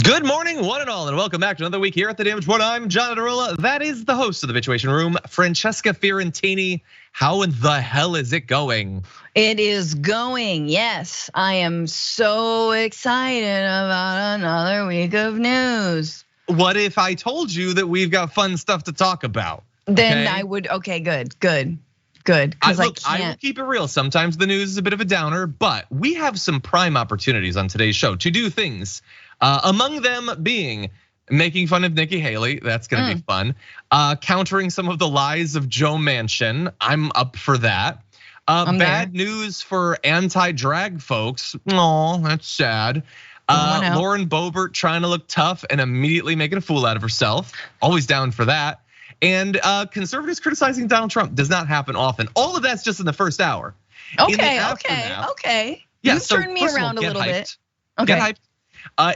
Good morning, one and all, and welcome back to another week here at the Damage Report. I'm John Arola. That is the host of the Habituation Room, Francesca Fiorentini. How in the hell is it going? It is going, yes. I am so excited about another week of news. What if I told you that we've got fun stuff to talk about? Then I would, okay, good. Because I will keep it real. Sometimes the news is a bit of a downer, but we have some prime opportunities on today's show to do things. Among them being making fun of Nikki Haley, that's gonna be fun. Countering some of the lies of Joe Manchin, I'm up for that. Bad news for anti-drag folks, oh, that's sad. Lauren Boebert trying to look tough and immediately making a fool out of herself, always down for that. And conservatives criticizing Donald Trump does not happen often. All of that's just in the first hour. Okay. Yeah, you turned me around a little bit. Okay. Get hyped.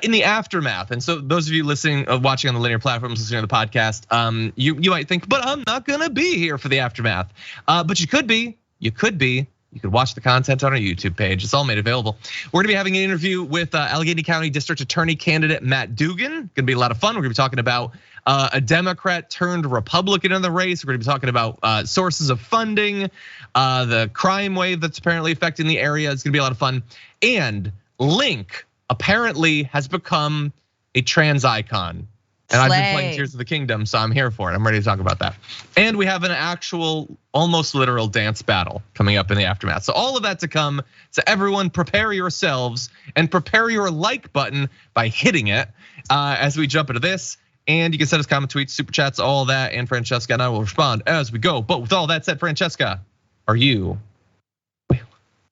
In the aftermath, and so those of you listening, watching on the linear platforms, listening to the podcast, you might think, but I'm not gonna be here for the aftermath. But you could be. You could watch the content on our YouTube page. It's all made available. We're gonna be having an interview with Allegheny County District Attorney candidate Matt Dugan. Gonna be a lot of fun. We're gonna be talking about a Democrat turned Republican in the race. We're gonna be talking about sources of funding, the crime wave that's apparently affecting the area. It's gonna be a lot of fun. And Link apparently has become a trans icon. And I've been playing Tears of the Kingdom, so I'm here for it. I'm ready to talk about that. And we have an actual, almost literal dance battle coming up in the aftermath. So all of that to come. So everyone prepare yourselves and prepare your like button by hitting it as we jump into this. And you can send us comment tweets, super chats, all that. And Francesca and I will respond as we go. But with all that said, Francesca, are you?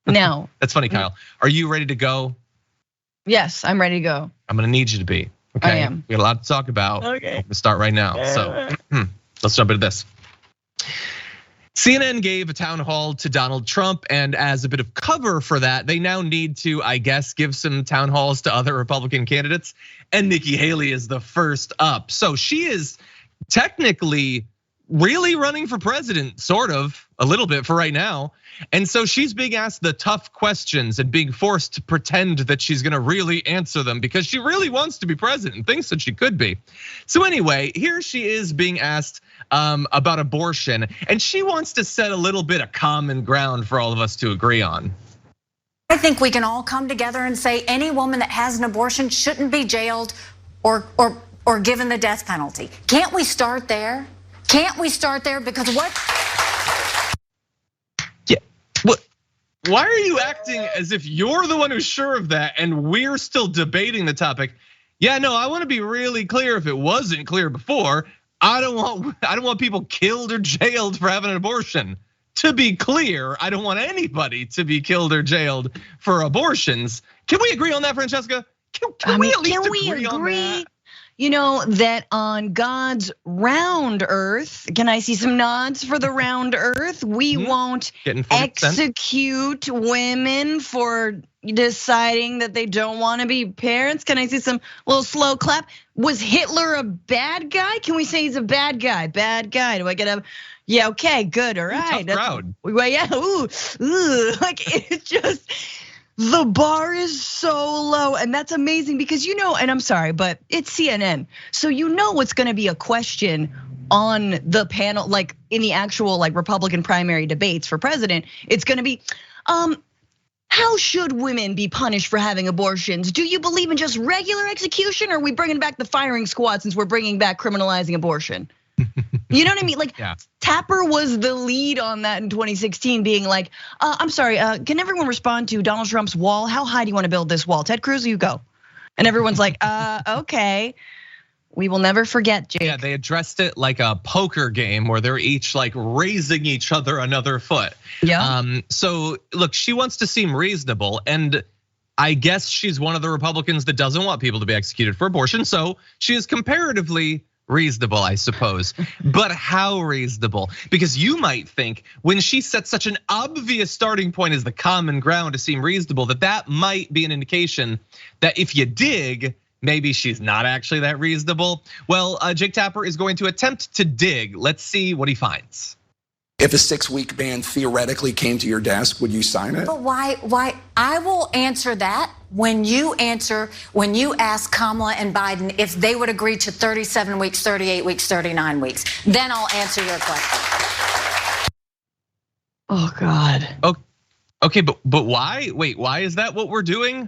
No. That's funny, Kyle. Are you ready to go? Yes, I'm ready to go. I'm gonna need you to be. Okay, I am. We got a lot to talk about. Okay. We'll start right now. So let's jump into this. CNN gave a town hall to Donald Trump, and as a bit of cover for that, they now need to, I guess, give some town halls to other Republican candidates. And Nikki Haley is the first up. So she is technically really running for president, sort of, a little bit for right now. And so she's being asked the tough questions and being forced to pretend that she's gonna really answer them because she really wants to be president and thinks that she could be. So anyway, here she is being asked about abortion, and she wants to set a little bit of common ground for all of us to agree on. I think we can all come together and say any woman that has an abortion shouldn't be jailed or given the death penalty. Can't we start there? Can't we start there? Because what? Yeah, what? Why are you acting as if you're the one who's sure of that and we're still debating the topic? Yeah, no, I want to be really clear if it wasn't clear before. I don't want people killed or jailed for having an abortion. To be clear, I don't want anybody to be killed or jailed for abortions. Can we agree on that, Francesca? Can we at least agree on that? You know that on God's round earth, can I see some nods for the round earth? We won't execute women for deciding that they don't want to be parents. Can I see some little slow clap? Was Hitler a bad guy? Can we say he's a bad guy? Bad guy. Do I get a? Yeah, okay, good, all right. Tough crowd. Well, yeah, ooh, like it's just. The bar is so low, and that's amazing because and I'm sorry, but it's CNN. So it's gonna be a question on the panel, like in the actual like Republican primary debates for president. It's gonna be, how should women be punished for having abortions? Do you believe in just regular execution, or are we bringing back the firing squad since we're bringing back criminalizing abortion? You know what I mean? Like Tapper was the lead on that in 2016, being like, I'm sorry, can everyone respond to Donald Trump's wall? How high do you want to build this wall? Ted Cruz, you go. And everyone's like, okay. We will never forget, Jake. Yeah, they addressed it like a poker game where they're each like raising each other another foot. Yeah. So look, she wants to seem reasonable, and I guess she's one of the Republicans that doesn't want people to be executed for abortion. So she is comparatively reasonable, I suppose. But how reasonable? Because you might think when she sets such an obvious starting point as the common ground to seem reasonable, that might be an indication that if you dig, maybe she's not actually that reasonable. Well, Jake Tapper is going to attempt to dig. Let's see what he finds. If a 6-week ban theoretically came to your desk, would you sign it? But why? I will answer that when you ask Kamala and Biden if they would agree to 37 weeks, 38 weeks, 39 weeks. Then I'll answer your question. Oh God. Okay, but why? Wait, why is that what we're doing?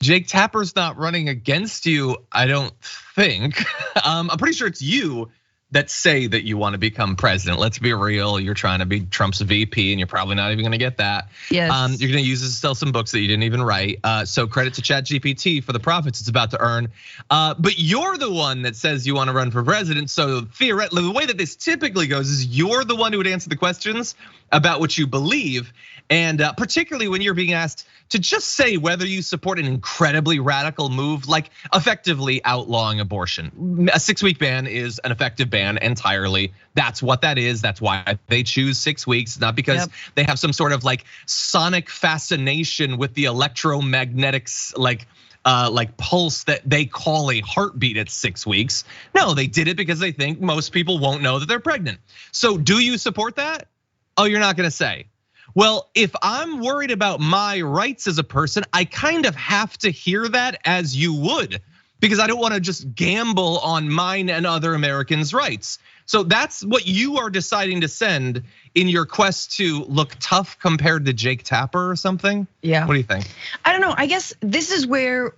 Jake Tapper's not running against you, I don't think. I'm pretty sure it's you that say that you want to become president. Let's be real. You're trying to be Trump's VP and you're probably not even going to get that. Yes. You're going to use this to sell some books that you didn't even write. So credit to ChatGPT for the profits it's about to earn. But you're the one that says you want to run for president. So theoretically, the way that this typically goes is you're the one who would answer the questions about what you believe. And particularly when you're being asked to just say whether you support an incredibly radical move, like effectively outlawing abortion. A 6-week ban is an effective ban entirely. That's what that is. That's why they choose 6 weeks, not because they have some sort of like sonic fascination with the electromagnetics, like pulse that they call a heartbeat at 6 weeks. No, they did it because they think most people won't know that they're pregnant. So do you support that? Oh, you're not gonna say. Well, if I'm worried about my rights as a person, I kind of have to hear that as you would, because I don't want to just gamble on mine and other Americans' rights. So that's what you are deciding to send in your quest to look tough compared to Jake Tapper or something? Yeah. What do you think? I don't know. I guess this is where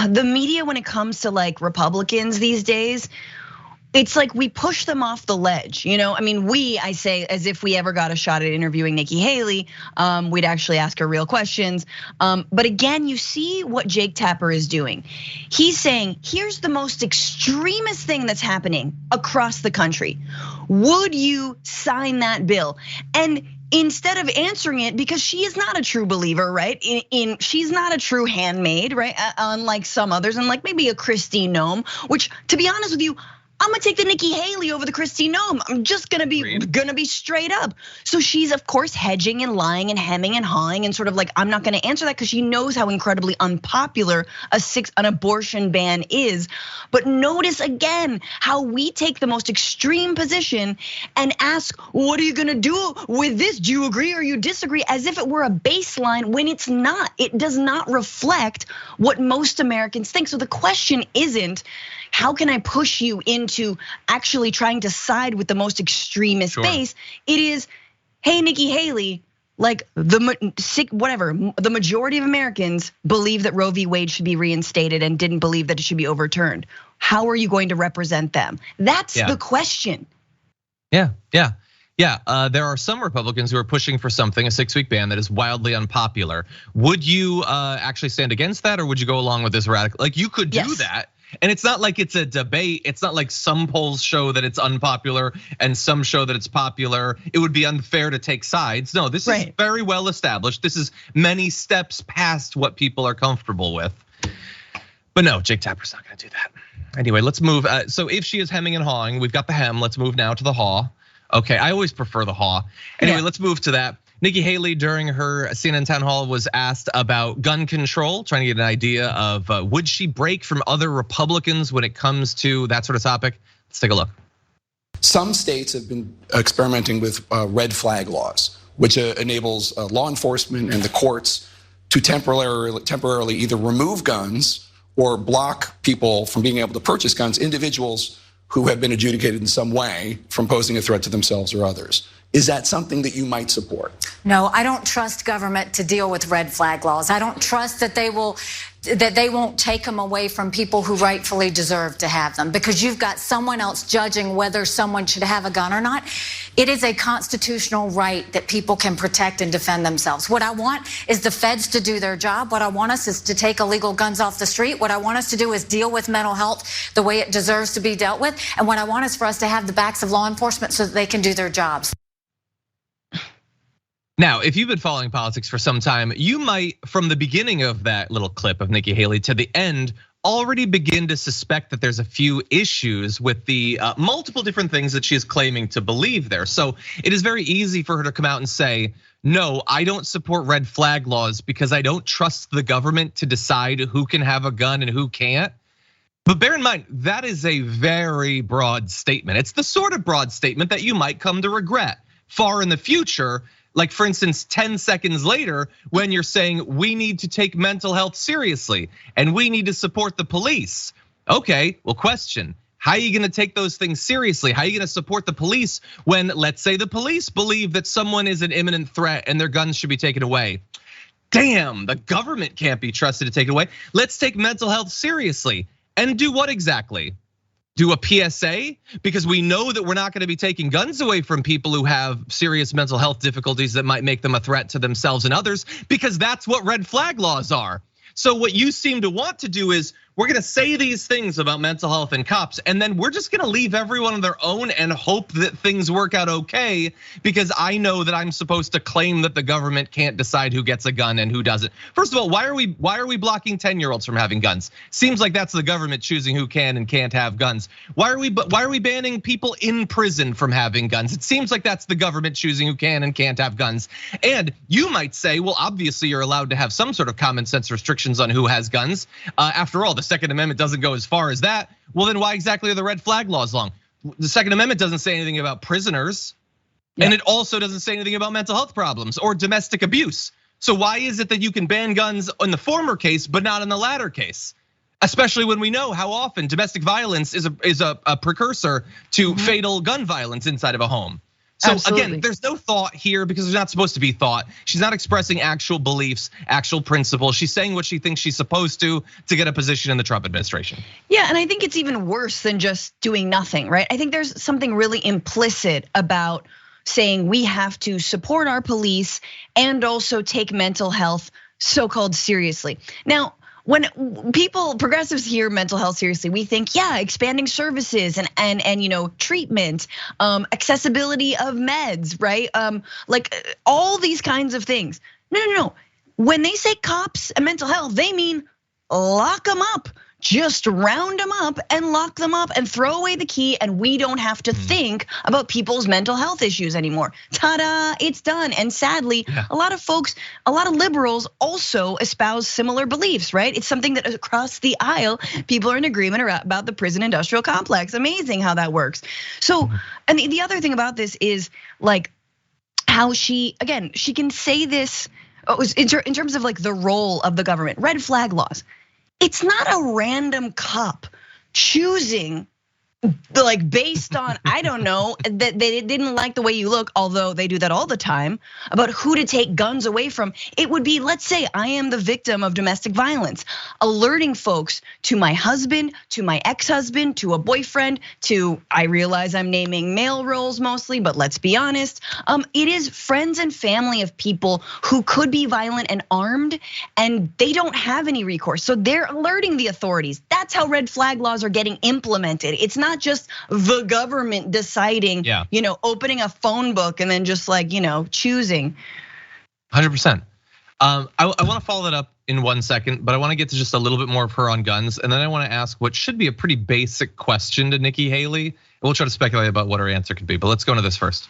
the media, when it comes to like Republicans these days, it's like we push them off the ledge, I mean, I say as if we ever got a shot at interviewing Nikki Haley, we'd actually ask her real questions. But again, you see what Jake Tapper is doing. He's saying, here's the most extremist thing that's happening across the country. Would you sign that bill? And instead of answering it, because she is not a true believer, right? She's not a true handmaid, right? Unlike some others, and like maybe a Christine Noem, which, to be honest with you, I'm gonna take the Nikki Haley over the Christine Noem. I'm just gonna be straight up. So she's of course hedging and lying and hemming and hawing and sort of like, I'm not gonna answer that because she knows how incredibly unpopular an abortion ban is. But notice again how we take the most extreme position and ask, what are you gonna do with this? Do you agree or you disagree? As if it were a baseline when it's not. It does not reflect what most Americans think. So the question isn't, how can I push you into actually trying to side with the most extremist base? It is, hey, Nikki Haley, like the majority of Americans believe that Roe v. Wade should be reinstated and didn't believe that it should be overturned. How are you going to represent them? That's the question. Yeah. There are some Republicans who are pushing for something, a 6-week ban that is wildly unpopular. Would you actually stand against that, or would you go along with this radical? Like you could do that. And it's not like it's a debate. It's not like some polls show that it's unpopular and some show that it's popular. It would be unfair to take sides. No, this is very well established. This is many steps past what people are comfortable with. But no, Jake Tapper's not gonna do that. Anyway, let's move. So if she is hemming and hawing, we've got the hem. Let's move now to the haw. Okay, I always prefer the haw. Anyway, let's move to that. Nikki Haley during her CNN town hall was asked about gun control, trying to get an idea of would she break from other Republicans when it comes to that sort of topic. Let's take a look. Some states have been experimenting with red flag laws, which enables law enforcement and the courts to temporarily either remove guns or block people from being able to purchase guns, individuals who have been adjudicated in some way from posing a threat to themselves or others. Is that something that you might support? No, I don't trust government to deal with red flag laws. I don't trust that they won't take them away from people who rightfully deserve to have them, because you've got someone else judging whether someone should have a gun or not. It is a constitutional right that people can protect and defend themselves. What I want is the feds to do their job. What I want us is to take illegal guns off the street. What I want us to do is deal with mental health the way it deserves to be dealt with. And what I want is for us to have the backs of law enforcement so that they can do their jobs. Now, if you've been following politics for some time, you might, from the beginning of that little clip of Nikki Haley to the end, already begin to suspect that there's a few issues with the multiple different things that she is claiming to believe there. So it is very easy for her to come out and say, no, I don't support red flag laws because I don't trust the government to decide who can have a gun and who can't. But bear in mind, that is a very broad statement. It's the sort of broad statement that you might come to regret far in the future. Like for instance, 10 seconds later, when you're saying we need to take mental health seriously and we need to support the police. Okay, well, question. How are you gonna take those things seriously? How are you gonna support the police when, let's say, the police believe that someone is an imminent threat and their guns should be taken away? Damn, the government can't be trusted to take it away. Let's take mental health seriously. And do what exactly? Do a PSA? Because we know that we're not gonna be taking guns away from people who have serious mental health difficulties that might make them a threat to themselves and others, because that's what red flag laws are. So what you seem to want to do is, we're gonna say these things about mental health and cops, and then we're just gonna leave everyone on their own and hope that things work out okay, because I know that I'm supposed to claim that the government can't decide who gets a gun and who doesn't. First of all, why are we blocking 10-year-olds from having guns? Seems like that's the government choosing who can and can't have guns. Why are we banning people in prison from having guns? It seems like that's the government choosing who can and can't have guns. And you might say, well, obviously you're allowed to have some sort of common sense restrictions on who has guns. After all, the Second Amendment doesn't go as far as that. Well, then why exactly are the red flag laws long? The Second Amendment doesn't say anything about prisoners, and it also doesn't say anything about mental health problems or domestic abuse. So why is it that you can ban guns in the former case, but not in the latter case? Especially when we know how often domestic violence is a precursor to fatal gun violence inside of a home. So again, there's no thought here because there's not supposed to be thought. She's not expressing actual beliefs, actual principles. She's saying what she thinks she's supposed to get a position in the Trump administration. Yeah, and I think it's even worse than just doing nothing, right? I think there's something really implicit about saying we have to support our police and also take mental health so-called seriously. Now, when progressives hear mental health seriously, we think, yeah, expanding services and treatment, accessibility of meds, right? Like all these kinds of things. No. When they say cops and mental health, they mean lock them up. Just round them up and lock them up and throw away the key, and we don't have to think about people's mental health issues anymore. Ta-da, it's done. And sadly, a lot of folks, a lot of liberals also espouse similar beliefs, right? It's something that across the aisle, people are in agreement about the prison industrial complex. Amazing how that works. So, and the other thing about this is like how she can say this in terms of like the role of the government, red flag laws. It's not a random cop choosing, like based on, I don't know, that they didn't like the way you look, although they do that all the time, about who to take guns away from. It would be, let's say I am the victim of domestic violence, alerting folks to my husband, to my ex-husband, to a boyfriend, to, I realize I'm naming male roles mostly, but let's be honest. It is friends and family of people who could be violent and armed, and they don't have any recourse. So they're alerting the authorities. That's how red flag laws are getting implemented. It's not just the government deciding, opening a phone book and then just like, choosing. 100%. I want to follow that up in 1 second, but I want to get to just a little bit more of her on guns. And then I want to ask what should be a pretty basic question to Nikki Haley. And we'll try to speculate about what her answer could be, but let's go into this first.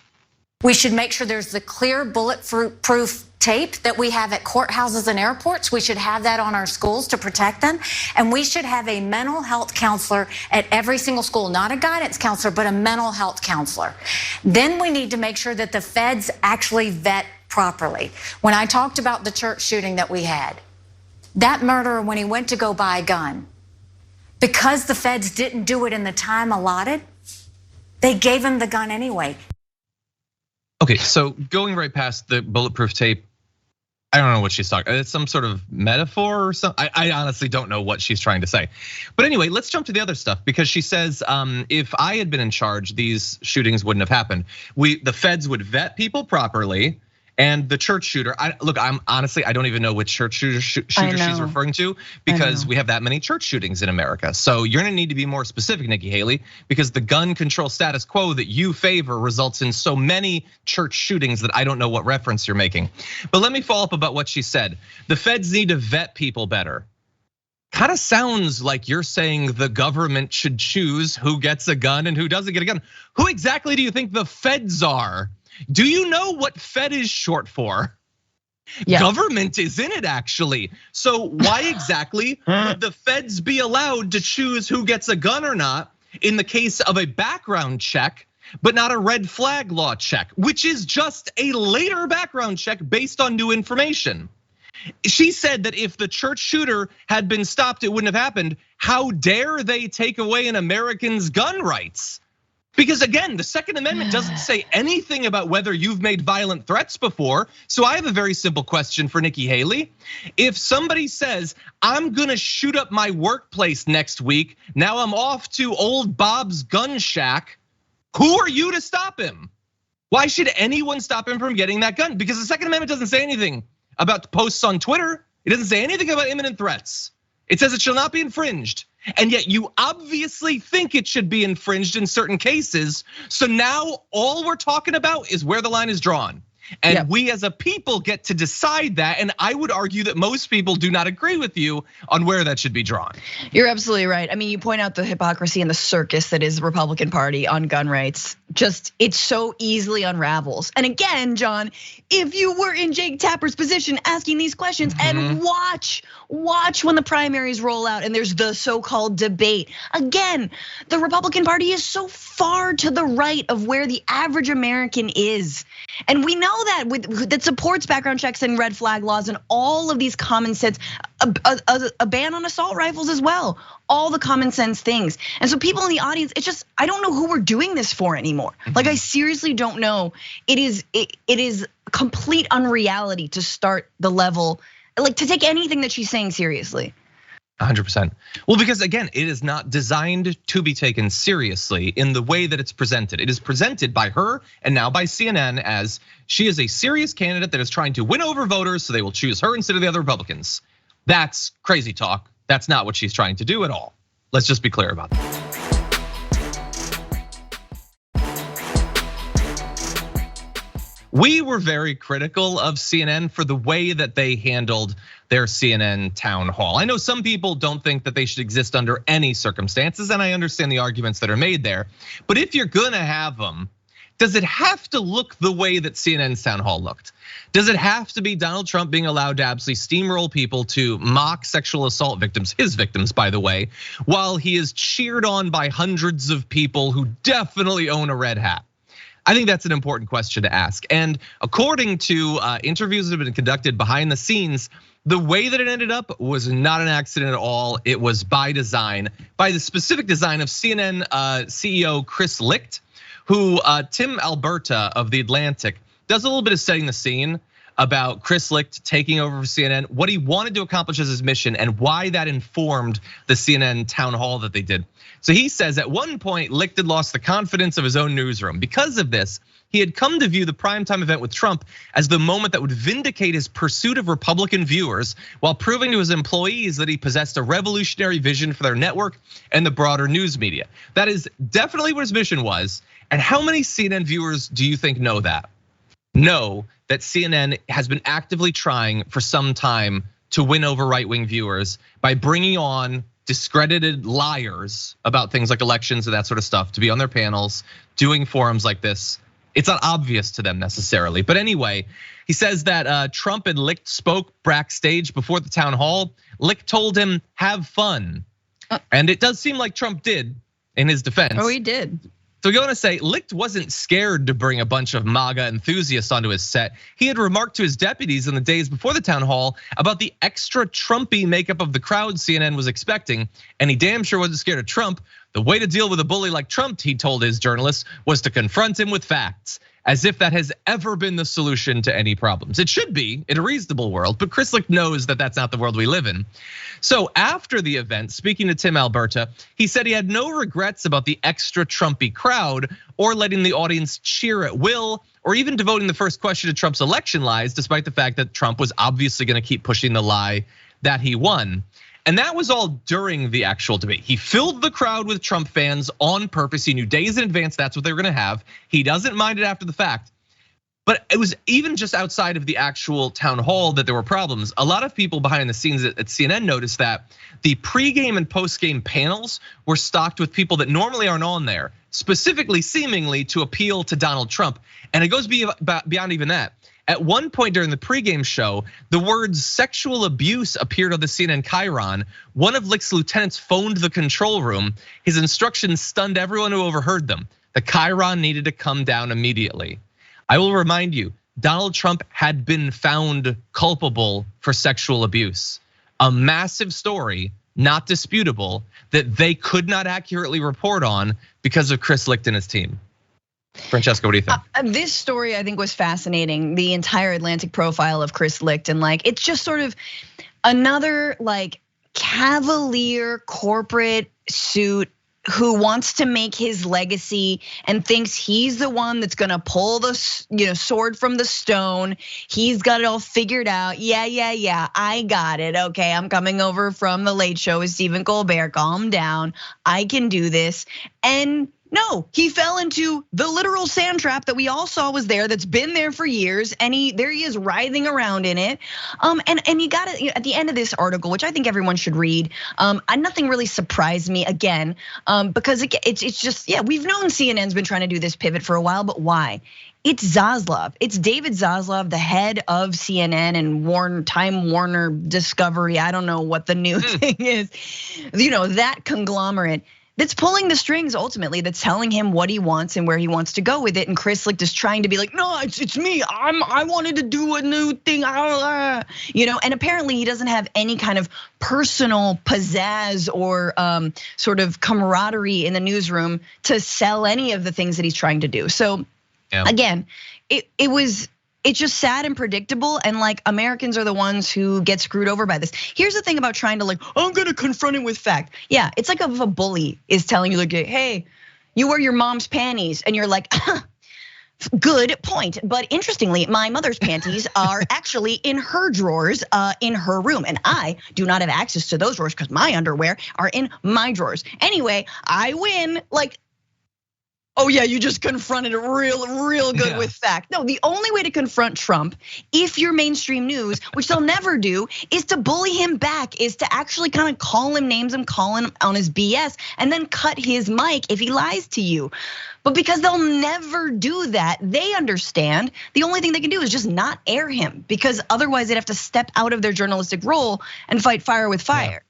We should make sure there's the clear bulletproof tape that we have at courthouses and airports. We should have that on our schools to protect them. And we should have a mental health counselor at every single school, not a guidance counselor, but a mental health counselor. Then we need to make sure that the feds actually vet properly. When I talked about the church shooting that we had, that murderer, when he went to go buy a gun, because the feds didn't do it in the time allotted, they gave him the gun anyway. Okay, so going right past the bulletproof tape, I don't know what she's talking. It's some sort of metaphor or something. I honestly don't know what she's trying to say. But anyway, let's jump to the other stuff because she says if I had been in charge, these shootings wouldn't have happened. The feds would vet people properly. And the church shooter, I'm honestly, I don't even know which church shooter she's referring to because we have that many church shootings in America. So you're gonna need to be more specific, Nikki Haley, because the gun control status quo that you favor results in so many church shootings that I don't know what reference you're making. But let me follow up about what she said. The feds need to vet people better. Kind of sounds like you're saying the government should choose who gets a gun and who doesn't get a gun. Who exactly do you think the feds are? Do you know what Fed is short for? Yeah. Government is in it actually. So why exactly would the feds be allowed to choose who gets a gun or not in the case of a background check but not a red flag law check, which is just a later background check based on new information. She said that if the church shooter had been stopped, it wouldn't have happened. How dare they take away an American's gun rights? Because again, the Second Amendment doesn't say anything about whether you've made violent threats before. So I have a very simple question for Nikki Haley. If somebody says, I'm gonna shoot up my workplace next week, now I'm off to old Bob's gun shack, who are you to stop him? Why should anyone stop him from getting that gun? Because the Second Amendment doesn't say anything about posts on Twitter. It doesn't say anything about imminent threats. It says it shall not be infringed. And yet you obviously think it should be infringed in certain cases. So now all we're talking about is where the line is drawn. And we as a people get to decide that. And I would argue that most people do not agree with you on where that should be drawn. You're absolutely right. I mean, you point out the hypocrisy and the circus that is the Republican Party on gun rights. Just, it so easily unravels. And again, John, if you were in Jake Tapper's position asking these questions and watch when the primaries roll out and there's the so-called debate. Again, the Republican Party is so far to the right of where the average American is. And we know that supports background checks and red flag laws and all of these common sense, a ban on assault rifles as well, all the common sense things. And so people in the audience, it's just, I don't know who we're doing this for anymore. Like I seriously don't know. It is complete unreality to start the level, like to take anything that she's saying seriously. 100%. Well, because again, it is not designed to be taken seriously in the way that it's presented. It is presented by her and now by CNN as she is a serious candidate that is trying to win over voters so they will choose her instead of the other Republicans. That's crazy talk. That's not what she's trying to do at all. Let's just be clear about that. We were very critical of CNN for the way that they handled their CNN town hall. I know some people don't think that they should exist under any circumstances, and I understand the arguments that are made there. But if you're gonna have them, does it have to look the way that CNN's town hall looked? Does it have to be Donald Trump being allowed to absolutely steamroll people to mock sexual assault victims, his victims, by the way, while he is cheered on by hundreds of people who definitely own a red hat? I think that's an important question to ask. And according to interviews that have been conducted behind the scenes, the way that it ended up was not an accident at all. It was by design, by the specific design of CNN CEO Chris Licht, who Tim Alberta of The Atlantic does a little bit of setting the scene about Chris Licht taking over for CNN, what he wanted to accomplish as his mission and why that informed the CNN town hall that they did. So he says at one point, Licht had lost the confidence of his own newsroom. Because of this, he had come to view the primetime event with Trump as the moment that would vindicate his pursuit of Republican viewers while proving to his employees that he possessed a revolutionary vision for their network and the broader news media. That is definitely what his mission was. And how many CNN viewers do you think know that? Know that CNN has been actively trying for some time to win over right-wing viewers by bringing on discredited liars about things like elections and that sort of stuff to be on their panels, doing forums like this. It's not obvious to them necessarily. But anyway, he says that Trump and Licht spoke backstage before the town hall. Licht told him, have fun. And it does seem like Trump did in his defense. Oh, he did. So we go on to say, Licht wasn't scared to bring a bunch of MAGA enthusiasts onto his set. He had remarked to his deputies in the days before the town hall about the extra Trumpy makeup of the crowd CNN was expecting, and he damn sure wasn't scared of Trump. The way to deal with a bully like Trump, he told his journalists, was to confront him with facts, as if that has ever been the solution to any problems. It should be in a reasonable world, but Chris Licht knows that that's not the world we live in. So after the event, speaking to Tim Alberta, he said he had no regrets about the extra Trumpy crowd or letting the audience cheer at will, or even devoting the first question to Trump's election lies, despite the fact that Trump was obviously gonna keep pushing the lie that he won. And that was all during the actual debate. He filled the crowd with Trump fans on purpose. He knew days in advance that's what they were gonna have. He doesn't mind it after the fact. But it was even just outside of the actual town hall that there were problems. A lot of people behind the scenes at CNN noticed that the pregame and postgame panels were stocked with people that normally aren't on there, specifically seemingly to appeal to Donald Trump. And it goes beyond even that. At one point during the pregame show, the words sexual abuse appeared on the CNN Chyron. One of Licht's lieutenants phoned the control room. His instructions stunned everyone who overheard them. The Chiron needed to come down immediately. I will remind you, Donald Trump had been found culpable for sexual abuse. A massive story, not disputable, that they could not accurately report on because of Chris Licht and his team. Francesca, what do you think? This story I think was fascinating. The entire Atlantic profile of Chris Licht, and like it's just sort of another like cavalier corporate suit who wants to make his legacy and thinks he's the one that's gonna pull the sword from the stone. He's got it all figured out. Yeah, I got it. Okay, I'm coming over from the Late Show with Stephen Colbert. Calm down. I can do this. And no, he fell into the literal sand trap that we all saw was there, that's been there for years, and there he is writhing around in it. And you got it at the end of this article, which I think everyone should read. Nothing really surprised me again, because it's just, yeah, we've known CNN's been trying to do this pivot for a while, but why? It's Zaslav. It's David Zaslav, the head of CNN and Time Warner Discovery. I don't know what the new thing is, that conglomerate that's pulling the strings ultimately, that's telling him what he wants and where he wants to go with it. And Chris Licht is trying to be like, no, it's me. I wanted to do a new thing, and apparently he doesn't have any kind of personal pizzazz or sort of camaraderie in the newsroom to sell any of the things that he's trying to do. So again, it's just sad and predictable, and like Americans are the ones who get screwed over by this. Here's the thing about trying to I'm gonna confront it with fact. Yeah, it's like if a bully is telling you like, hey, you wear your mom's panties, and you're like, good point. But interestingly, my mother's panties are actually in her drawers in her room, and I do not have access to those drawers because my underwear are in my drawers. Anyway, I win. Like, oh yeah, you just confronted it real good with fact. No, the only way to confront Trump, if you're mainstream news, which they'll never do, is to bully him back, is to actually kind of call him names and call him on his BS, and then cut his mic if he lies to you. But because they'll never do that, they understand the only thing they can do is just not air him, because otherwise they'd have to step out of their journalistic role and fight fire with fire.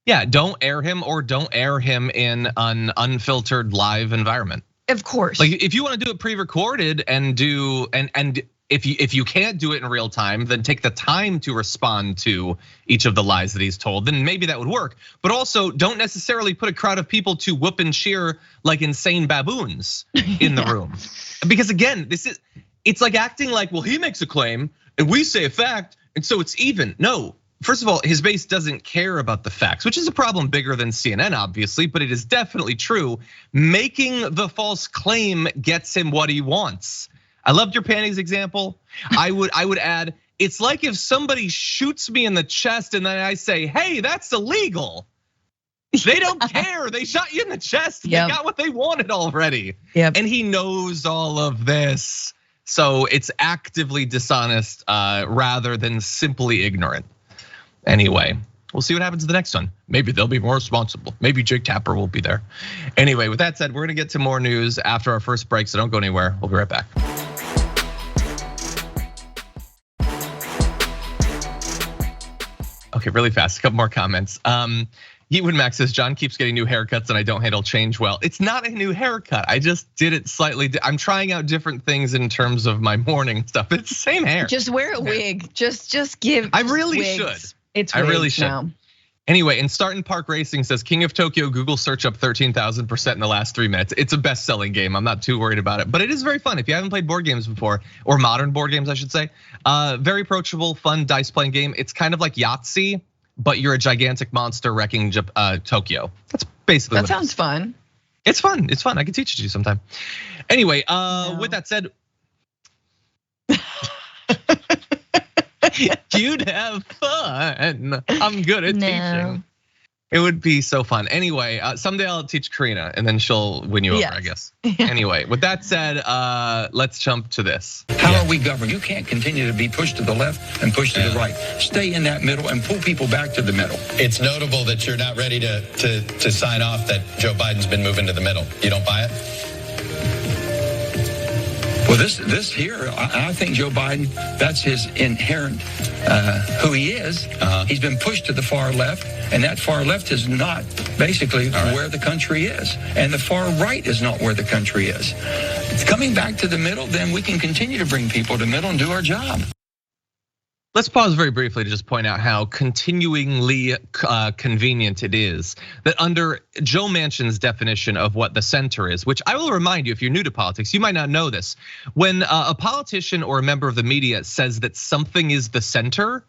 Yeah, don't air him, or don't air him in an unfiltered live environment. Of course. Like if you want to do it pre-recorded and if you can't do it in real time, then take the time to respond to each of the lies that he's told, then maybe that would work. But also don't necessarily put a crowd of people to whoop and cheer like insane baboons in the room. Because again, it's like acting like, well, he makes a claim and we say a fact, and so it's even. No. First of all, his base doesn't care about the facts, which is a problem bigger than CNN, obviously, but it is definitely true. Making the false claim gets him what he wants. I loved your panties example. I would add, it's like if somebody shoots me in the chest and then I say, hey, that's illegal. They don't care. They shot you in the chest. Yep. They got what they wanted already. Yep. And he knows all of this. So it's actively dishonest rather than simply ignorant. Anyway, we'll see what happens to the next one. Maybe they'll be more responsible. Maybe Jake Tapper will be there. Anyway, with that said, we're gonna get to more news after our first break, so don't go anywhere. We'll be right back. Okay, really fast, a couple more comments. Yeatwood Max says, John keeps getting new haircuts and I don't handle change well. It's not a new haircut. I just did it slightly. I'm trying out different things in terms of my morning stuff. It's the same hair. Just wear a wig. Just give. I really wigs. should. It's I really should. Now. Anyway, in Starton Park Racing says King of Tokyo Google search up 13,000% in the last 3 minutes. It's a best-selling game. I'm not too worried about it, but it is very fun. If you haven't played board games before, or modern board games, I should say, very approachable, fun dice playing game. It's kind of like Yahtzee, but you're a gigantic monster wrecking Tokyo. That's basically. That sounds fun. It's fun. It's fun. I can teach it to you sometime. Anyway, with that said. You'd have fun. I'm good at teaching. It would be so fun. Anyway, someday I'll teach Karina and then she'll win you over, I guess. Anyway, with that said, let's jump to this. How are we governed? You can't continue to be pushed to the left and pushed to the right. Stay in that middle and pull people back to the middle. It's notable that you're not ready to sign off that Joe Biden's been moving to the middle. You don't buy it? Well, this here, I think Joe Biden, that's his inherent who he is. He's been pushed to the far left, and that far left is not basically where the country is. And the far right is not where the country is. Coming back to the middle, then we can continue to bring people to the middle and do our job. Let's pause very briefly to just point out how continuingly convenient it is that under Joe Manchin's definition of what the center is, which I will remind you, if you're new to politics, you might not know this. When a politician or a member of the media says that something is the center,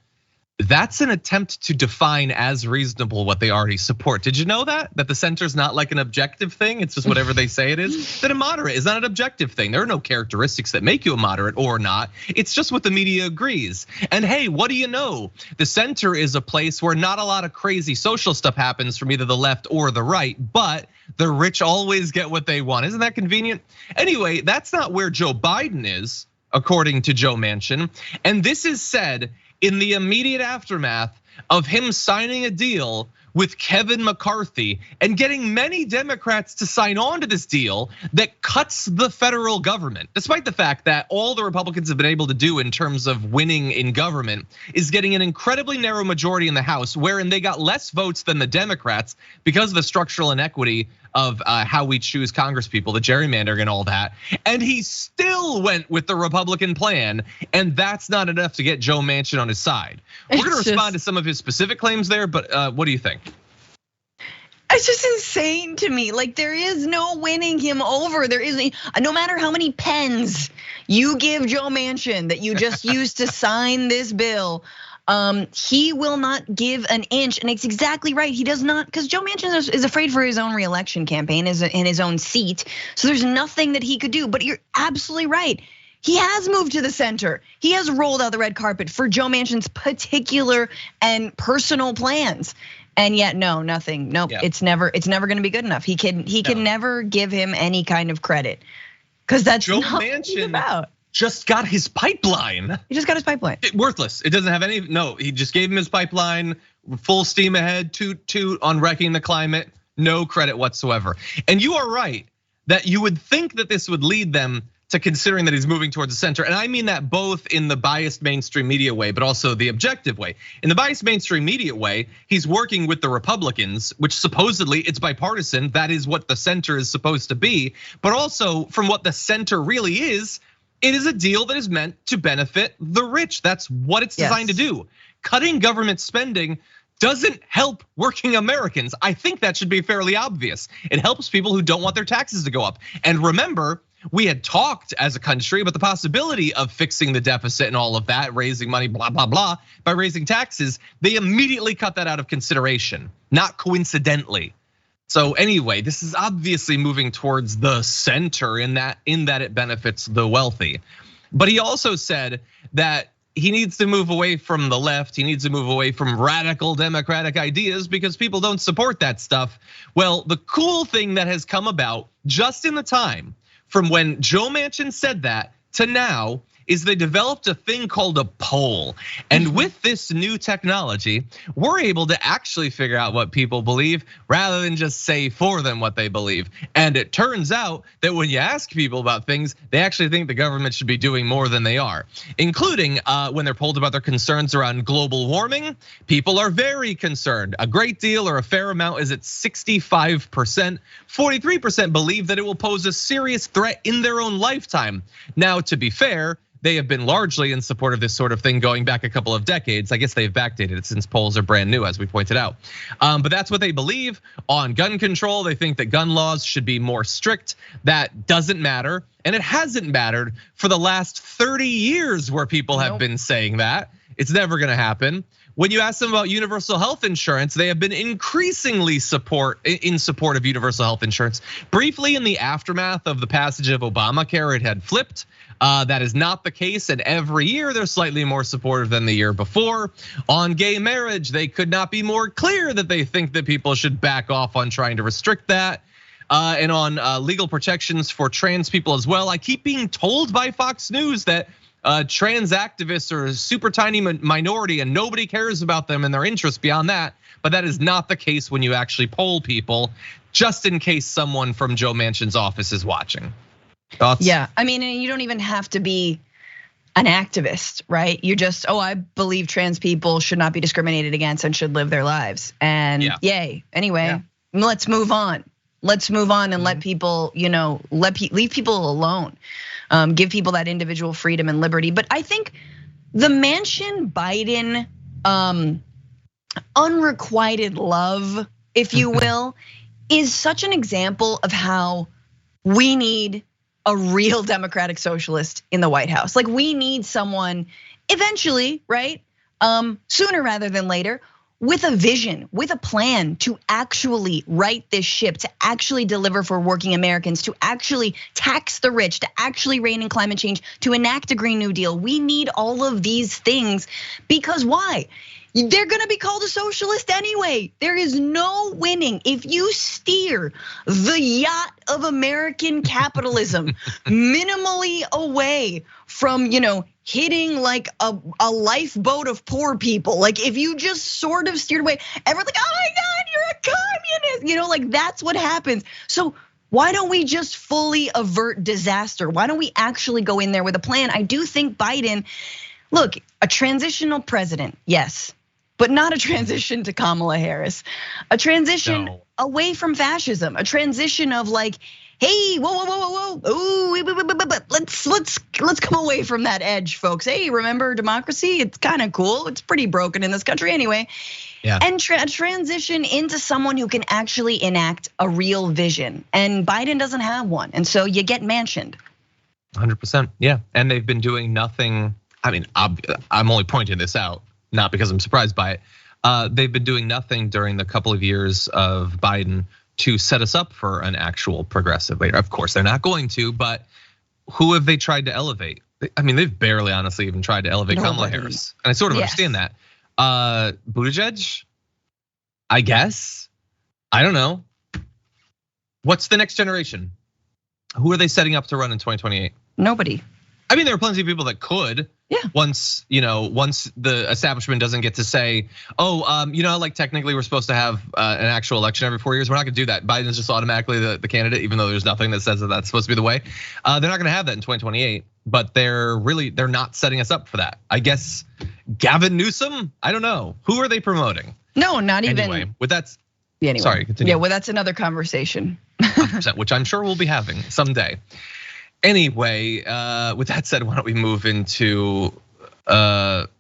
that's an attempt to define as reasonable what they already support. Did you know that? That the center is not like an objective thing, it's just whatever they say it is? That a moderate is not an objective thing. There are no characteristics that make you a moderate or not. It's just what the media agrees. And hey, what do you know? The center is a place where not a lot of crazy social stuff happens from either the left or the right, but the rich always get what they want. Isn't that convenient? Anyway, that's not where Joe Biden is, according to Joe Manchin. And this is said in the immediate aftermath of him signing a deal with Kevin McCarthy and getting many Democrats to sign on to this deal that cuts the federal government, despite the fact that all the Republicans have been able to do in terms of winning in government is getting an incredibly narrow majority in the House, wherein they got less votes than the Democrats because of the structural inequity of how we choose congresspeople, the gerrymandering and all that. And he still went with the Republican plan, and that's not enough to get Joe Manchin on his side. We're gonna respond to some of his specific claims there, but what do you think? It's just insane to me. Like, there is no winning him over. There isn't, no matter how many pens you give Joe Manchin that you just used to sign this bill, he will not give an inch. And it's exactly right. He does not, because Joe Manchin is afraid for his own reelection campaign in his own seat. So there's nothing that he could do. But you're absolutely right. He has moved to the center. He has rolled out the red carpet for Joe Manchin's particular and personal plans. And yet, no, nothing. Nope, yeah. It's never going to be good enough. He can never give him any kind of credit, because that's Joe not Manchin what he's about. Just got his pipeline. He just got his pipeline. Worthless. It doesn't have any. No, he just gave him his pipeline. Full steam ahead. Toot on wrecking the climate. No credit whatsoever. And you are right that you would think that this would lead them to considering that he's moving towards the center. And I mean that both in the biased mainstream media way, but also the objective way. In the biased mainstream media way, he's working with the Republicans, which supposedly it's bipartisan. That is what the center is supposed to be. But also from what the center really is, it is a deal that is meant to benefit the rich. That's what it's designed to do. Cutting government spending doesn't help working Americans. I think that should be fairly obvious. It helps people who don't want their taxes to go up. And remember, we had talked as a country about the possibility of fixing the deficit and all of that, raising money, blah, blah, blah, by raising taxes. They immediately cut that out of consideration, not coincidentally. So anyway, this is obviously moving towards the center in that it benefits the wealthy. But he also said that he needs to move away from the left. He needs to move away from radical democratic ideas because people don't support that stuff. Well, the cool thing that has come about just in the time from when Joe Manchin said that to now is they developed a thing called a poll. And with this new technology, we're able to actually figure out what people believe rather than just say for them what they believe. And it turns out that when you ask people about things, they actually think the government should be doing more than they are, including when they're polled about their concerns around global warming. People are very concerned. A great deal or a fair amount is at 65%. 43% believe that it will pose a serious threat in their own lifetime. Now, to be fair, they have been largely in support of this sort of thing going back a couple of decades. I guess they've backdated it since polls are brand new, as we pointed out. But that's what they believe on gun control. They think that gun laws should be more strict. That doesn't matter, and it hasn't mattered for the last 30 years where people have been saying that. It's never gonna happen. When you ask them about universal health insurance, they have been increasingly in support of universal health insurance. Briefly in the aftermath of the passage of Obamacare, it had flipped. That is not the case, and every year they're slightly more supportive than the year before. On gay marriage, they could not be more clear that they think that people should back off on trying to restrict that. And on legal protections for trans people as well. I keep being told by Fox News that trans activists are a super tiny minority and nobody cares about them and their interests beyond that. But that is not the case when you actually poll people, just in case someone from Joe Manchin's office is watching. Thoughts? Yeah, I mean, you don't even have to be an activist, right? You just, I believe trans people should not be discriminated against and should live their lives. And yay. Anyway, let's move on. Let's move on and let people, leave people alone. Give people that individual freedom and liberty. But I think the Manchin Biden unrequited love, if you will, is such an example of how we need a real democratic socialist in the White House. Like, we need someone eventually, right? Sooner rather than later, with a vision, with a plan to actually right this ship, to actually deliver for working Americans, to actually tax the rich, to actually rein in climate change, to enact a Green New Deal. We need all of these things because why? They're gonna be called a socialist anyway. There is no winning. If you steer the yacht of American capitalism minimally away from, hitting like a lifeboat of poor people. Like, if you just sort of steered away, everyone's like, oh my God, you're a communist. Like, that's what happens. So why don't we just fully avert disaster? Why don't we actually go in there with a plan? I do think Biden, look, a transitional president, yes. But not a transition to Kamala Harris, a transition away from fascism, a transition of like, hey, whoa, ooh, let's come away from that edge, folks. Hey, remember democracy? It's kind of cool. It's pretty broken in this country anyway. Yeah. And transition into someone who can actually enact a real vision. And Biden doesn't have one, and so you get Manchined. 100%, yeah. And they've been doing nothing. I mean, I'm only pointing this out, not because I'm surprised by it. They've been doing nothing during the couple of years of Biden to set us up for an actual progressive leader. Of course, they're not going to, but who have they tried to elevate? I mean, they've barely honestly even tried to elevate Kamala Harris. And I sort of understand that. Buttigieg, I guess, I don't know. What's the next generation? Who are they setting up to run in 2028? Nobody. I mean, there are plenty of people that could. Yeah. Once the establishment doesn't get to say, like technically we're supposed to have an actual election every 4 years. We're not gonna do that. Biden's just automatically the candidate, even though there's nothing that says that that's supposed to be the way. They're not gonna have that in 2028, but they're not setting us up for that. I guess Gavin Newsom. I don't know. Who are they promoting? No, not even. Anyway, with that. Anyway. Sorry, continue. Yeah, well, that's another conversation. 100%, which I'm sure we'll be having someday. Anyway, with that said, why don't we move into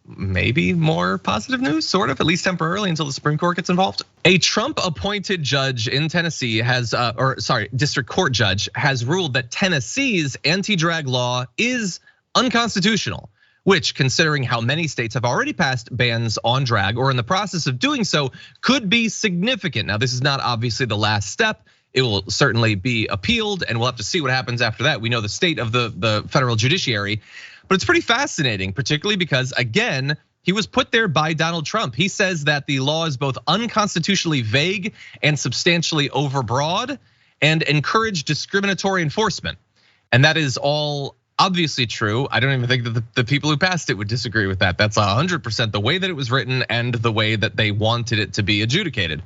maybe more positive news, sort of, at least temporarily until the Supreme Court gets involved. A Trump-appointed judge in Tennessee district court judge has ruled that Tennessee's anti-drag law is unconstitutional, which, considering how many states have already passed bans on drag or in the process of doing so, could be significant. Now, this is not obviously the last step. It will certainly be appealed, and we'll have to see what happens after that. We know the state of the federal judiciary, but it's pretty fascinating, particularly because, again, he was put there by Donald Trump. He says that the law is both unconstitutionally vague and substantially overbroad and encourage discriminatory enforcement. And that is all obviously true. I don't even think that the people who passed it would disagree with that. That's 100% the way that it was written and the way that they wanted it to be adjudicated.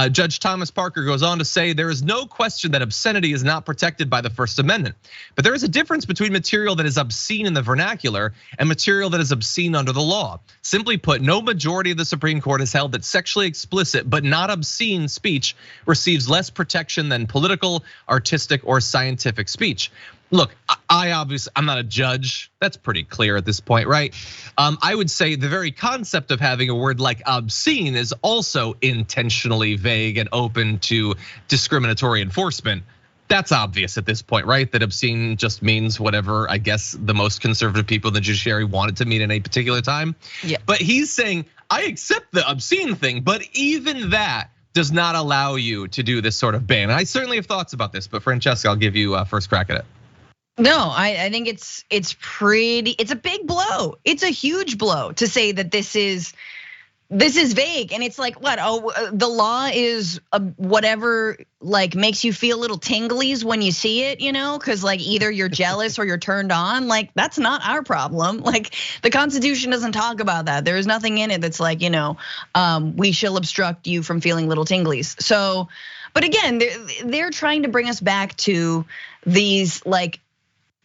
Judge Thomas Parker goes on to say, there is no question that obscenity is not protected by the First Amendment, but there is a difference between material that is obscene in the vernacular and material that is obscene under the law. Simply put, no majority of the Supreme Court has held that sexually explicit but not obscene speech receives less protection than political, artistic, or scientific speech. Look, I'm not a judge. That's pretty clear at this point, right? I would say the very concept of having a word like obscene is also intentionally vague and open to discriminatory enforcement. That's obvious at this point, right? That obscene just means whatever, I guess, the most conservative people in the judiciary want it to mean in a particular time. Yeah. But he's saying, I accept the obscene thing, but even that does not allow you to do this sort of ban. And I certainly have thoughts about this, but Francesca, I'll give you first crack at it. No, I think it's a big blow. It's a huge blow to say that this is vague. And it's like, what? Oh, the law is whatever like makes you feel little tinglies when you see it, cause like either you're jealous or you're turned on. Like, that's not our problem. Like, the Constitution doesn't talk about that. There is nothing in it that's like, we shall obstruct you from feeling little tinglies. So, but again, they're trying to bring us back to these like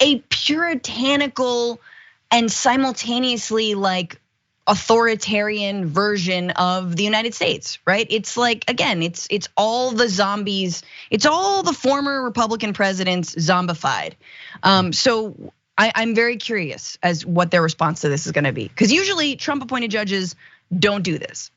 a puritanical and simultaneously like authoritarian version of the United States, right? It's like, again, it's all the zombies, it's all the former Republican presidents zombified. So I'm very curious as what their response to this is gonna be. Because usually Trump appointed judges don't do this.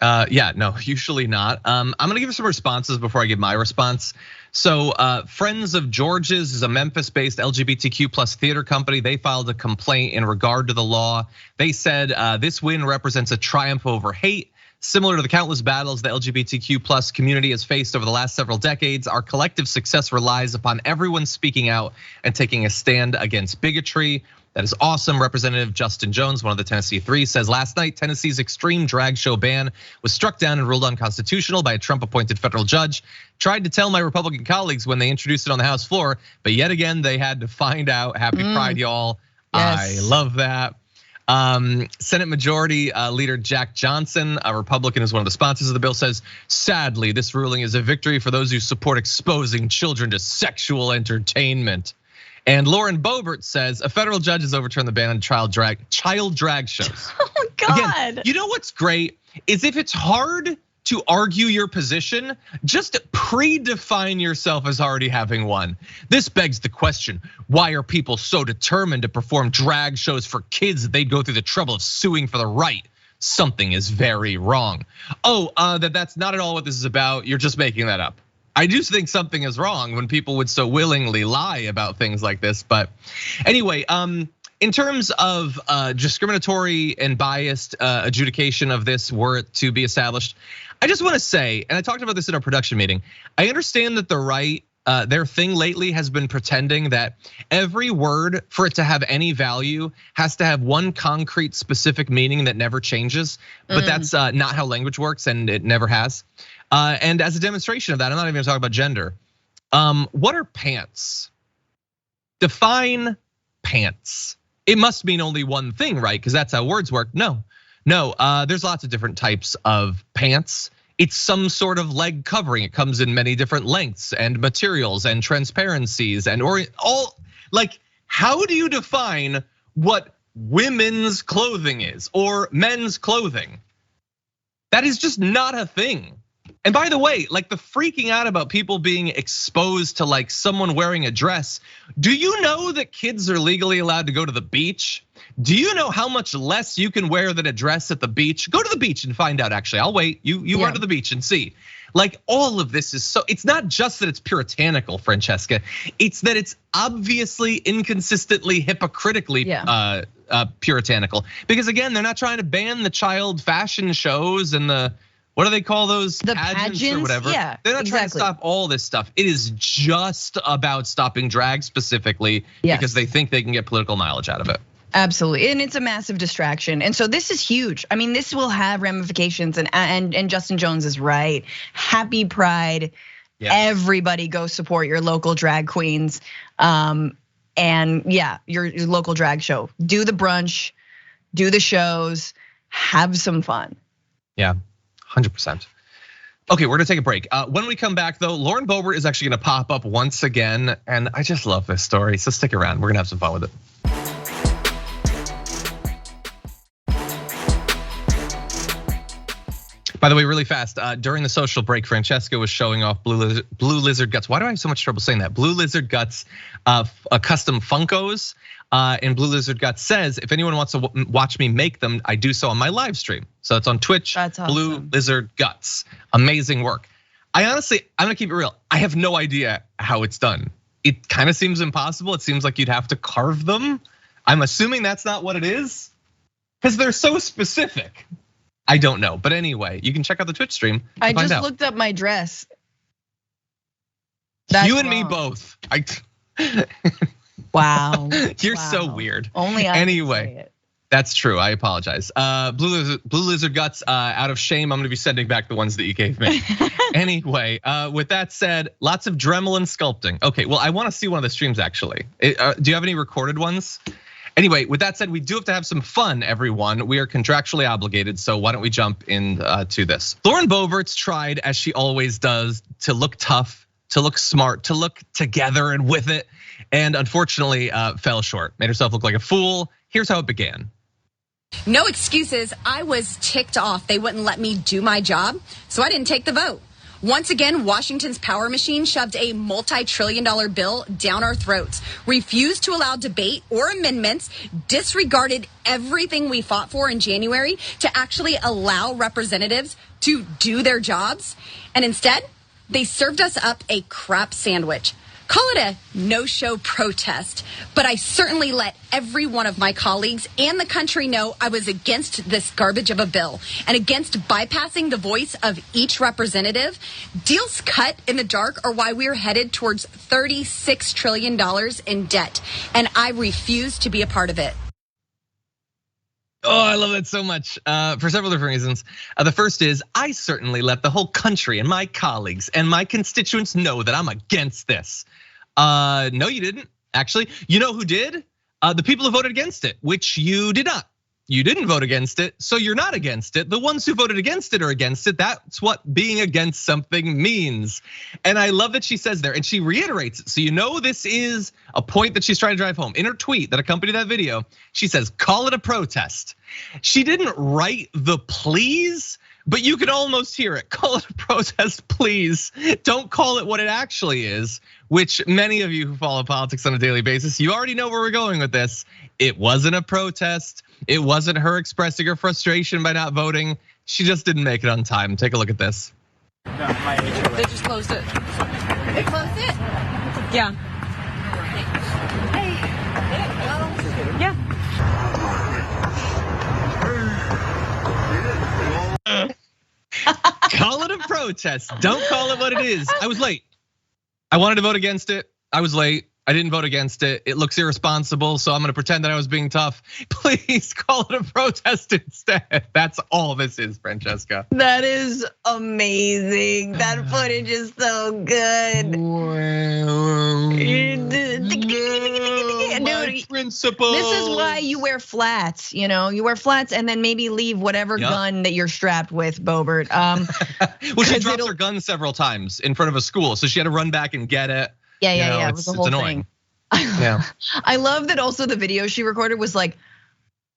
Yeah, no, usually not. I'm gonna give some responses before I give my response. So Friends of George's is a Memphis-based LGBTQ plus theater company. They filed a complaint in regard to the law. They said this win represents a triumph over hate. Similar to the countless battles the LGBTQ plus community has faced over the last several decades, our collective success relies upon everyone speaking out and taking a stand against bigotry. That is awesome. Representative Justin Jones, one of the Tennessee Three, says last night Tennessee's extreme drag show ban was struck down and ruled unconstitutional by a Trump-appointed federal judge. Tried to tell my Republican colleagues when they introduced it on the House floor, but yet again they had to find out. Happy Pride, y'all. Yes. I love that. Senate Majority Leader Jack Johnson, a Republican, is one of the sponsors of the bill, says, sadly, this ruling is a victory for those who support exposing children to sexual entertainment. And Lauren Boebert says a federal judge has overturned the ban on child drag shows. Oh my God. Again, you know what's great is if it's hard to argue your position, just predefine yourself as already having one. This begs the question, why are people so determined to perform drag shows for kids that they'd go through the trouble of suing for the right? Something is very wrong. That's not at all what this is about. You're just making that up. I do think something is wrong when people would so willingly lie about things like this. But anyway, in terms of discriminatory and biased adjudication of this, were it to be established, I just want to say, and I talked about this in our production meeting, I understand that the right, their thing lately has been pretending that every word, for it to have any value, has to have one concrete specific meaning that never changes. But that's not how language works, and it never has. And as a demonstration of that, I'm not even gonna talk about gender. What are pants? Define pants. It must mean only one thing, right? Because that's how words work. No, there's lots of different types of pants. It's some sort of leg covering. It comes in many different lengths and materials and transparencies and how do you define what women's clothing is or men's clothing? That is just not a thing. And by the way, like the freaking out about people being exposed to like someone wearing a dress. Do you know that kids are legally allowed to go to the beach? Do you know how much less you can wear than a dress at the beach? Go to the beach and find out, actually. I'll wait. You run to the beach and see. Like all of this is so, it's not just that it's puritanical, Francesca. It's that it's obviously inconsistently, hypocritically puritanical. Because again, they're not trying to ban the child fashion shows and the, what do they call those? The pageants or pageants? whatever. Yeah, they're not trying to stop all this stuff. It is just about stopping drag specifically because they think they can get political mileage out of it. Absolutely, and it's a massive distraction. And so this is huge. I mean, this will have ramifications, and Justin Jones is right. Happy Pride. Yes. Everybody go support your local drag queens. And yeah, your local drag show. Do the brunch, do the shows, have some fun. Yeah. 100%. Okay, we're gonna take a break. When we come back though, Lauren Boebert is actually gonna pop up once again. And I just love this story, so stick around. We're gonna have some fun with it. By the way, really fast, during the social break, Francesca was showing off Blue Lizard Guts. Why do I have so much trouble saying that? Blue Lizard Guts, custom Funkos. And Blue Lizard Guts says, if anyone wants to watch me make them, I do so on my live stream. So it's on Twitch, That's awesome. Blue Lizard Guts. Amazing work. I honestly, I'm gonna keep it real. I have no idea how it's done. It kind of seems impossible. It seems like you'd have to carve them. I'm assuming that's not what it is, because they're so specific. I don't know, but anyway, you can check out the Twitch stream. I just looked up my dress. You and me both. Wow. You're so weird. Only I anyway, can say it. That's true. I apologize. Blue Lizard Guts, out of shame, I'm gonna be sending back the ones that you gave me. Anyway, with that said, lots of Dremel and sculpting. Okay, well, I wanna see one of the streams actually. Do you have any recorded ones? Anyway, with that said, we do have to have some fun, everyone. We are contractually obligated, so why don't we jump into this? Lauren Boebert's tried, as she always does, to look tough to look smart, to look together and with it, and unfortunately fell short, made herself look like a fool. Here's how it began. No excuses. I was ticked off. They wouldn't let me do my job, so I didn't take the vote. Once again, Washington's power machine shoved a multi-trillion-dollar bill down our throats, refused to allow debate or amendments, disregarded everything we fought for in January to actually allow representatives to do their jobs. And instead, they served us up a crap sandwich. Call it a no-show protest, but I certainly let every one of my colleagues and the country know I was against this garbage of a bill and against bypassing the voice of each representative. Deals cut in the dark are why we're headed towards $36 trillion in debt, and I refuse to be a part of it. Oh, I love that so much for several different reasons. The first is I certainly let the whole country and my colleagues and my constituents know that I'm against this. No, you didn't. Actually, you know who did? The people who voted against it, which you did not. You didn't vote against it, so you're not against it. The ones who voted against it are against it. That's what being against something means. And I love that she says there, and she reiterates it. So you know this is a point that she's trying to drive home. In her tweet that accompanied that video, she says, call it a protest. She didn't write the please, but you can almost hear it. Call it a protest, please. Don't call it what it actually is, which many of you who follow politics on a daily basis, you already know where we're going with this. It wasn't a protest. It wasn't her expressing her frustration by not voting. She just didn't make it on time. Take a look at this. They just closed it. They closed it? Yeah. Yeah. Call it a protest. Don't call it what it is. I was late. I wanted to vote against it. I was late. I didn't vote against it. It looks irresponsible, so I'm gonna pretend that I was being tough. Please call it a protest instead. That's all this is, Francesca. That is amazing. That footage is so good. My principles. This is why you wear flats, you wear flats and then maybe leave whatever gun that you're strapped with, Boebert. Well, she dropped her gun several times in front of a school, so she had to run back and get it. Yeah. It was the whole thing. Yeah. I love that also the video she recorded was like,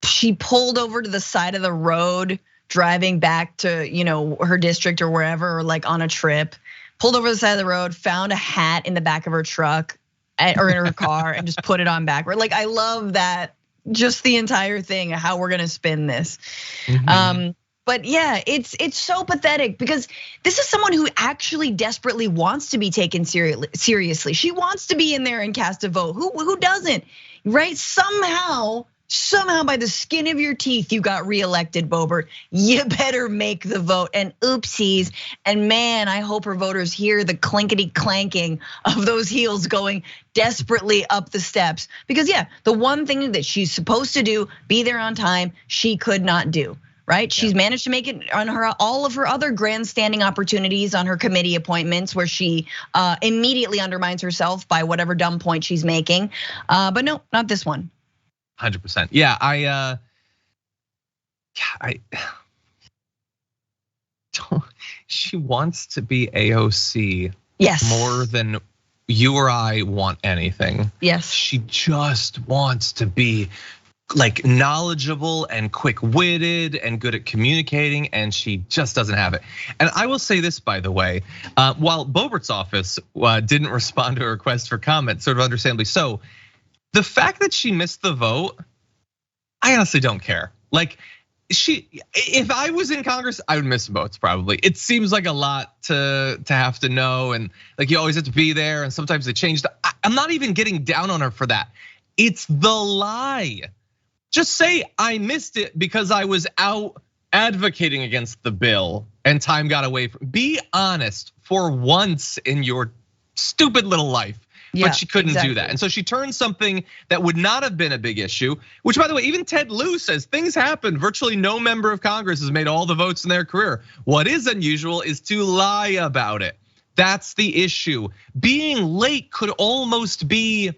she pulled over to the side of the road, driving back to, her district or wherever, or like on a trip, pulled over the side of the road, found a hat in the back of her truck or in her car and just put it on backward. Like, I love that, just the entire thing, how we're gonna spin this. But yeah, it's so pathetic because this is someone who actually desperately wants to be taken seriously. She wants to be in there and cast a vote. Who doesn't, right? Somehow by the skin of your teeth, you got reelected, Boebert. You better make the vote. And oopsies. And man, I hope her voters hear the clinkety clanking of those heels going desperately up the steps. Because yeah, the one thing that she's supposed to do, be there on time, she could not do. Right? She's managed to make it on all of her other grandstanding opportunities on her committee appointments where she immediately undermines herself by whatever dumb point she's making. But no, not this one. 100%. Yeah, she wants to be AOC. Yes. More than you or I want anything. Yes. She just wants to be like knowledgeable and quick-witted and good at communicating, and she just doesn't have it. And I will say this, by the way, while Boebert's office didn't respond to a request for comment, sort of understandably so, the fact that she missed the vote, I honestly don't care. Like, if I was in Congress, I would miss votes probably. It seems like a lot to have to know, and like you always have to be there, and sometimes they change. I'm not even getting down on her for that. It's the lie. Just say I missed it because I was out advocating against the bill and time got away from. Be honest for once in your stupid little life. But she couldn't do that. And so she turned something that would not have been a big issue, which by the way, even Ted Lieu says things happen. Virtually no member of Congress has made all the votes in their career. What is unusual is to lie about it. That's the issue. Being late could almost be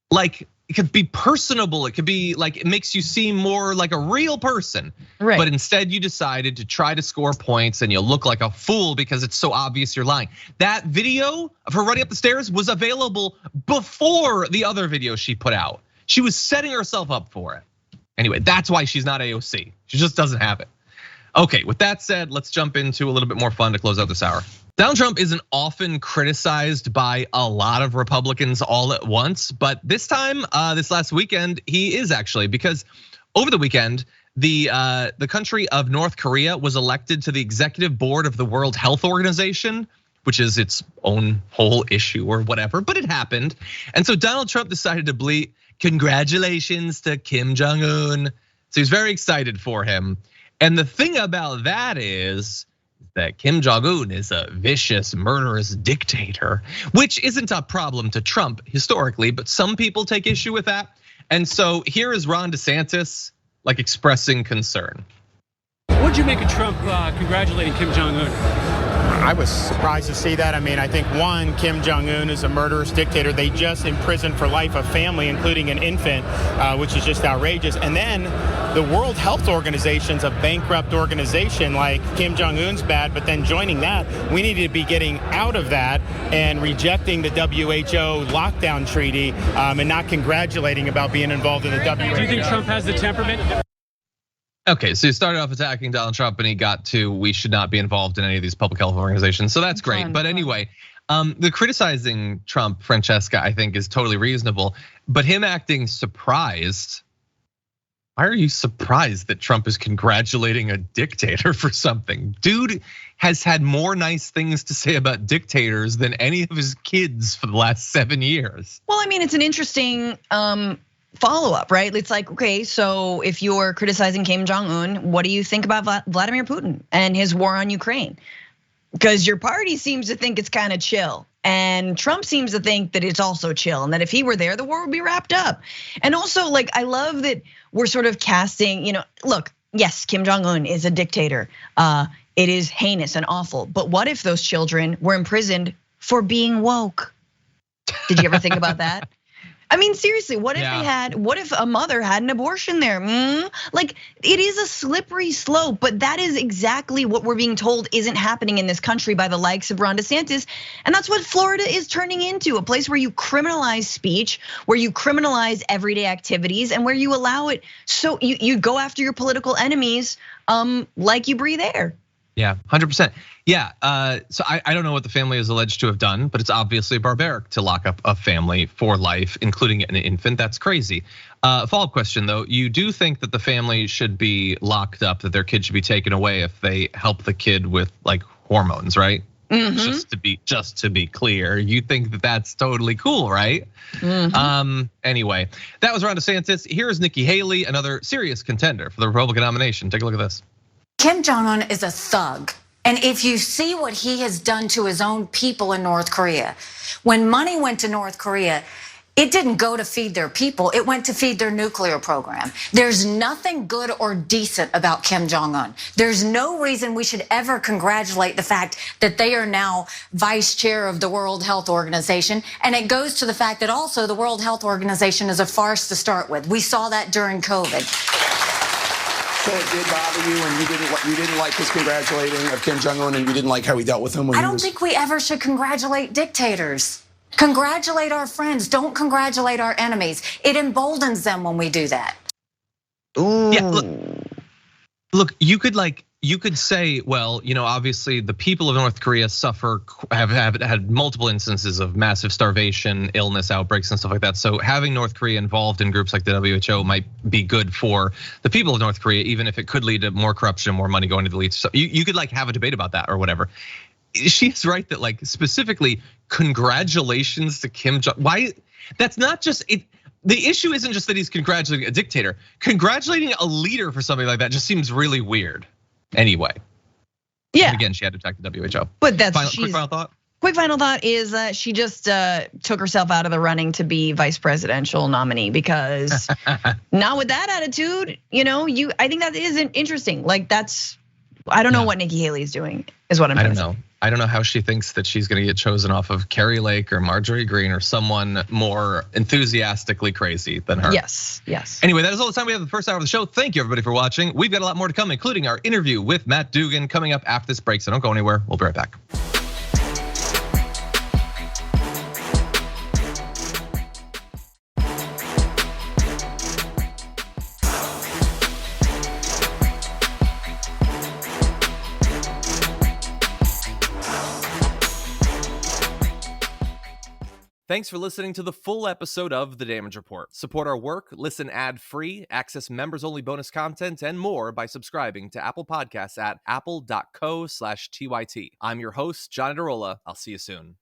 like it could be personable. It could be like, it makes you seem more like a real person. Right. But instead you decided to try to score points and you look like a fool because it's so obvious you're lying. That video of her running up the stairs was available before the other video she put out. She was setting herself up for it. Anyway, that's why she's not AOC. She just doesn't have it. Okay, with that said, let's jump into a little bit more fun to close out this hour. Donald Trump isn't often criticized by a lot of Republicans all at once, but this time, this last weekend, he is actually, because over the weekend, the country of North Korea was elected to the executive board of the World Health Organization, which is its own whole issue or whatever, but it happened. And so Donald Trump decided to bleat, "Congratulations to Kim Jong Un." So he's very excited for him. And the thing about that is that Kim Jong Un is a vicious, murderous dictator, which isn't a problem to Trump historically, but some people take issue with that. And so here is Ron DeSantis like expressing concern. What'd you make of Trump congratulating Kim Jong Un? I was surprised to see that. I mean, I think one, Kim Jong Un is a murderous dictator. They just imprisoned for life a family, including an infant, which is just outrageous. And then the World Health Organization's a bankrupt organization. Like, Kim Jong Un's bad, but then joining that, we need to be getting out of that and rejecting the WHO lockdown treaty and not congratulating about being involved in the WHO. Do you think Trump has the temperament? Okay, so he started off attacking Donald Trump and he got to, we should not be involved in any of these public health organizations. So that's great. But anyway, the criticizing Trump, Francesca, I think is totally reasonable. But him acting surprised, why are you surprised that Trump is congratulating a dictator for something? Dude has had more nice things to say about dictators than any of his kids for the last 7 years. Well, I mean, it's an interesting follow-up, right? It's like, okay, so if you're criticizing Kim Jong Un, what do you think about Vladimir Putin and his war on Ukraine? Because your party seems to think it's kind of chill, and Trump seems to think that it's also chill, and that if he were there, the war would be wrapped up. And also, like, I love that we're sort of casting, look, yes, Kim Jong Un is a dictator. It is heinous and awful, but what if those children were imprisoned for being woke? Did you ever think about that? I mean, seriously, what if a mother had an abortion there? Like, it is a slippery slope, but that is exactly what we're being told isn't happening in this country by the likes of Ron DeSantis. And that's what Florida is turning into, a place where you criminalize speech, where you criminalize everyday activities, and where you allow it, so you go after your political enemies like you breathe air. Yeah, 100%. Yeah, so I don't know what the family is alleged to have done, but it's obviously barbaric to lock up a family for life, including an infant. That's crazy. Follow-up question though, you do think that the family should be locked up, that their kid should be taken away if they help the kid with like hormones, right? Mm-hmm. Just to be clear, you think that that's totally cool, right? Mm-hmm. Anyway, that was Ron DeSantis. Here's Nikki Haley, another serious contender for the Republican nomination. Take a look at this. Kim Jong Un is a thug. And if you see what he has done to his own people in North Korea, when money went to North Korea, it didn't go to feed their people, it went to feed their nuclear program. There's nothing good or decent about Kim Jong Un. There's no reason we should ever congratulate the fact that they are now vice chair of the World Health Organization. And it goes to the fact that also the World Health Organization is a farce to start with. We saw that during COVID. So it did bother you, and you didn't like his congratulating of Kim Jong Un, and you didn't like how he dealt with him. I don't think we ever should congratulate dictators. Congratulate our friends. Don't congratulate our enemies. It emboldens them when we do that. Ooh. Yeah, look, you could say, well, obviously the people of North Korea have had multiple instances of massive starvation, illness, outbreaks, and stuff like that. So having North Korea involved in groups like the WHO might be good for the people of North Korea, even if it could lead to more corruption, more money going to the elites. So you could like have a debate about that or whatever. She's right that like specifically congratulations to Kim Jong. Why? That's not just it. The issue isn't just that he's congratulating a dictator. Congratulating a leader for something like that just seems really weird. Anyway, yeah. And again, she had to attack the WHO. But that's quick final thought. Quick final thought is that she just took herself out of the running to be vice presidential nominee, because not with that attitude, I think that isn't interesting. Like I don't know what Nikki Haley is doing, is what I'm trying to say. I don't know how she thinks that she's going to get chosen off of Carrie Lake or Marjorie Greene or someone more enthusiastically crazy than her. Yes. Anyway, that is all the time we have in the first hour of the show. Thank you everybody for watching. We've got a lot more to come, including our interview with Matt Dugan coming up after this break. So don't go anywhere. We'll be right back. Thanks for listening to the full episode of The Damage Report. Support our work, listen ad-free, access members-only bonus content, and more by subscribing to Apple Podcasts at apple.co/TYT. I'm your host, John Adarola. I'll see you soon.